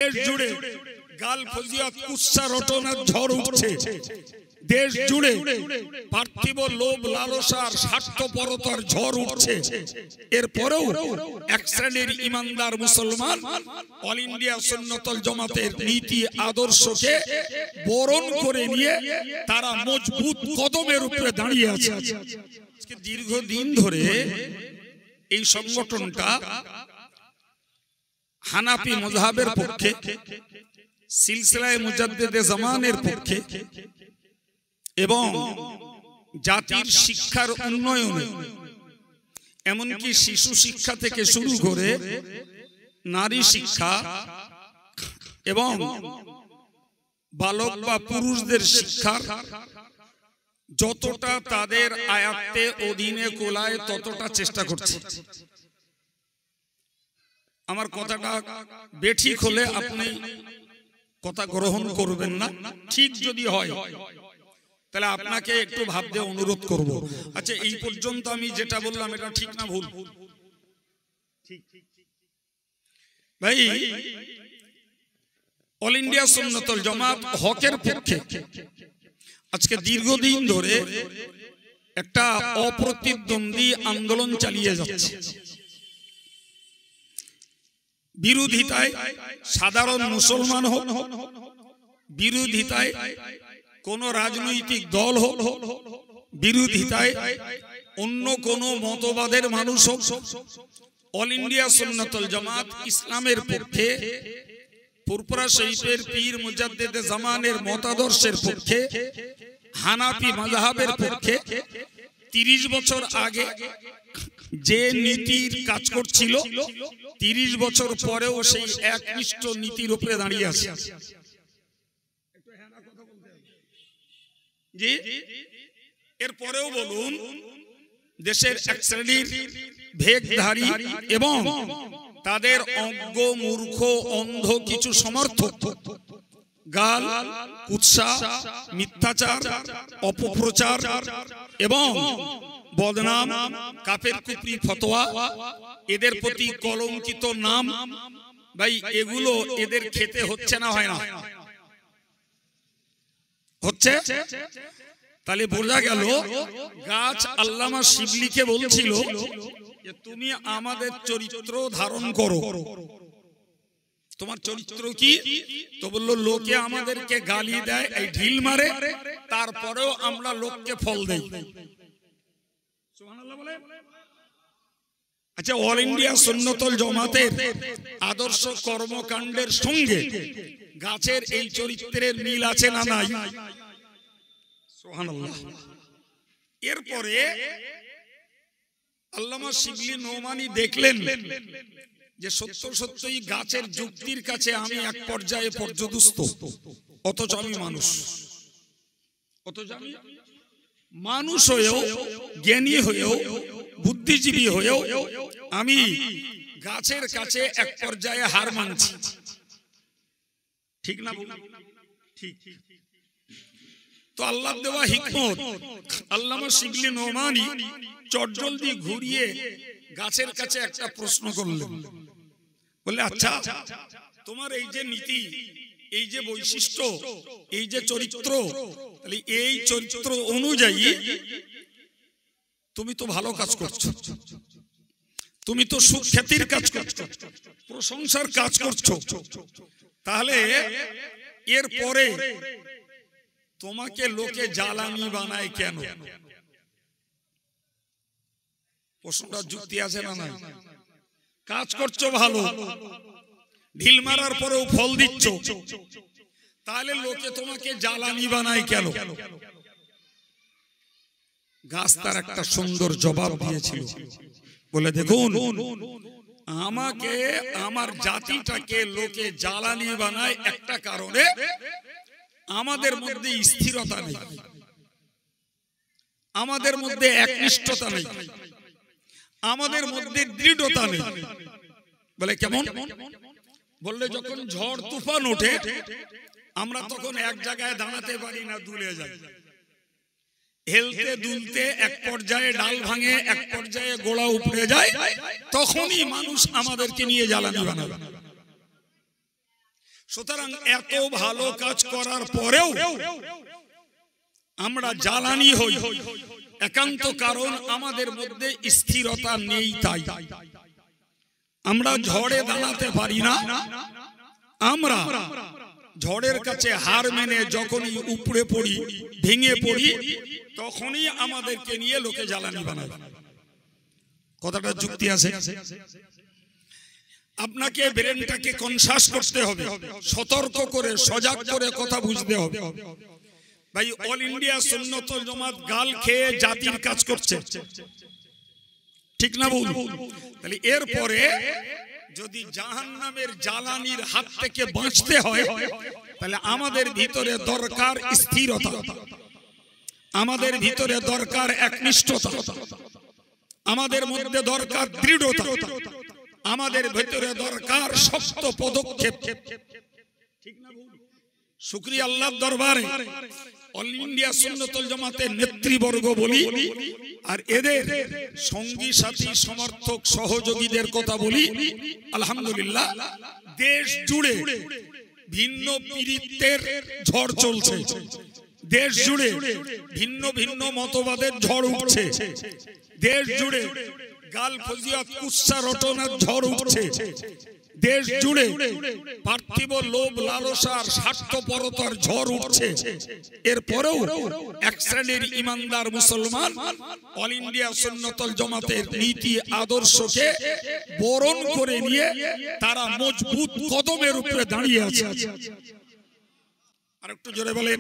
দেশ জুড়ে গাল ফজিয়াত কুৎসা রটনার ঝড় উঠছে, দেশ জুড়ে পার্থিব লোভ লালসার স্বার্থপরতার ঝড় উঠছে। এরপরেও এক শ্রেণীর ইমানদার মুসলমান অল ইন্ডিয়া সুন্নাতুল জামাতের নীতি আদর্শকে বরণ করে নিয়ে তারা মজবুত কদমের উপরে দাঁড়িয়ে আছে। দীর্ঘদিন ধরে এই সংগঠনটা হানাফি মাযহাবের পক্ষে, সিলসিলায়ে মুজাদ্দিদে জামানের পক্ষে এবং জাতির শিক্ষার উন্নয়নে, এমনকি শিশু শিক্ষা থেকে শুরু করে নারী শিক্ষা এবং বালক বা পুরুষদের শিক্ষার যতটা তাদের আয়াত্তে অধীনে কোলায় ততটা চেষ্টা করছে। আমার কথাটা বেঠিক হলে আপনি কথা গ্রহণ করবেন না, ঠিক যদি হয় তাহলে আপনাকে একটু ভাবতে অনুরোধ করব। আচ্ছা, এই পর্যন্ত আমি যেটা বললাম এটা ঠিক না ভুল? ভাই, অল ইন্ডিয়া সুন্নাতুল জামাত হকের পক্ষে আজকে দীর্ঘদিন ধরে একটা অপ্রতিদ্বন্দ্বী আন্দোলন চালিয়ে যাচ্ছে। বিরোধিতায় সাধারণ মুসলমান হোক, বিরোধিতায় কোন রাজনৈতিক দল হোক, বিরোধিতায় অন্য কোন মতবাদের মানুষ হোক, অল ইন্ডিয়া সুন্নাতুল জামাত ইসলামের পক্ষে, ফুরফুরা শরীফের পীর মুজাদ্দিদে জামানের মতাদর্শের পক্ষে, হানাফি মাযহাবের পক্ষে 30 বছর আগে যে নীতির কাজ করছিল 30 বছর পরেও সেই একনিষ্ঠ নীতির উপরে দাঁড়িয়ে আছে। জি, এরপরেও বলুন, দেশের এক শ্রেণীর ভেকধারী এবং তাদের অজ্ঞ মূর্খ অন্ধ কিছু সমর্থক গাল, কুৎসা, মিথ্যাচার, অপপ্রচার এবং বদনাম, কাফের কুফরি ফতোয়া, এদের প্রতি কলঙ্কিত নাম, ভাই এগুলো এদের খেতে হচ্ছে না, হয় না? হচ্ছে। তাহলে বোঝা গেল গাছ আল্লামা শিবলিকে বলছিল যে তুমি আমাদের চরিত্র ধারণ করো। তোমার চরিত্র কি? তো বললো লোকে আমাদেরকে গালি দেয়, এই ঢিল মারে, তারপরেও আমরা লোককে ফল দেই। সুবহানাল্লাহ বলে। আচ্ছা, অল ইন্ডিয়া সুন্নাতুল জামাতের আদর্শ কর্মকাণ্ডের সঙ্গে গাছের এই চরিত্রের মিল আছে না নাই? সুবহানাল্লাহ। এরপরে আল্লামা শিবলি নোমানি দেখলেন যে সত্যই গাছের যুক্তির কাছে আমি এক পর্যায়ে পর্যদুস্ত, অথচ আমি মানুষ হয়েও, জ্ঞানী হয়েও, বুদ্ধিজীবী হয়েও আমি গাছের কাছে এক পর্যায়ে হার মানছি। ঠিক না? ঠিক। তো আল্লাহ দেওয়া হিকমত, আল্লামা শিবলি নোমানি চটজলদি ঘুরিয়ে গাছের কাছে একটা প্রশ্ন করলেন। বললে, আচ্ছা, তোমার এই যে নীতি, এই যে বৈশিষ্ট্য, এই যে চরিত্র, তাহলে এই চরিত্র অনুযায়ী তুমি তো ভালো কাজ করছো, তুমি তো সুখ্যাতির কাজ করছো, প্রশংসার কাজ করছো, তাহলে এরপরে তোমাকে লোকে জ্বালানি বানায় কেন? প্রশ্নটা যুক্তি আছে না? নাই? কাজ করছো ভালো, ঢিল মারার পরেও ফল দিচ্ছ, তাহলে লোকে তোমাকে জ্বালানি বানায় কেন? গাছ তার একটা সুন্দর জবাব দিয়েছিল। বলে, দেখুন, আমাকে, আমার জাতিটাকে লোকে জ্বালানি বানায় একটা কারণে, আমাদের মধ্যে স্থিরতা নেই, আমাদের মধ্যে একনিষ্ঠতা নেই, আমাদের মধ্যে দৃঢ়তা নেই। বলে, কেমন? বললে, যখন ঝড় তুফান ওঠে আমরা তখন এক জায়গায় দাঁড়াতে পারি না, দুলে যাই, হেলতে দুলতে এক পর্যায়ে ডাল ভাঙে, এক পর্যায়ে গোড়া উপড়ে যায়, তখনই মানুষ আমাদেরকে নিয়ে জ্বালানি বানাবে। সুতরাং এত ভালো কাজ করার পরেও আমরা জ্বালানি হই একান্ত কারণ আমাদের মধ্যে স্থিরতা নেই। তাই আমরা ঝড়ে দাঁড়াতে পারি না। আমরা ঝড়ের কাছে হার মেনে যখনই উপড়ে পড়ি, ভেঙে পড়ি, তখনই আমাদেরকে নিয়ে লোকে জ্বালানি বানায়। কথাটা যুক্তি আছে? আপনাকে ব্রেনটাকে কনসাস করতে হবে, সতর্ক করে সজাগ করে কথা বুঝতে হবে। ভাই, অল ইন্ডিয়া সুন্নাত ওয়াল জামাত গাল খেয়ে জাতির কাজ করছে, ঠিক না ভুল? তাহলে এরপরে যদি জাহান্নামের জ্বালানির হাত থেকে বাঁচতে হয়, তাহলে আমাদের ভিতরে দরকার স্থিরতা, আমাদের ভিতরে দরকার একনিষ্ঠতা, আমাদের মধ্যে দরকার দৃঢ়তা, আমাদের ভিতরে দরকার শক্ত পদক্ষেপ, ঠিক না ভুল? শুকরিয়া আল্লাহর দরবারে অল ইন্ডিয়া সুন্নাত ওয়াল জামাতের নেতৃবর্গ বলি আর এদের সঙ্গী সাথী সমর্থক সহযোগীদের কথা বলি, আলহামদুলিল্লাহ দেশ জুড়ে ভিন্ন পীড়িতের ঝড় চলছে, দেশ জুড়ে ভিন্ন ভিন্ন মতবাদের ঝড় উঠছে, দেশ জুড়ে গাল ফজিয়াত কুৎসা রটনার ঝড় উঠছে, দেশ জুড়ে পার্থিব লোভ লালসার স্বার্থপরতার ঝড় উঠছে। এরপরেও এক শ্রেণীর ইমানদার মুসলমান অল ইন্ডিয়া সুন্নাত ওয়াল জামাতের নীতি আদর্শকে বরণ করে নিয়ে তারা মজবুত কদমের উপরে দাঁড়িয়ে আছে। আর একটু জোরে বলেন।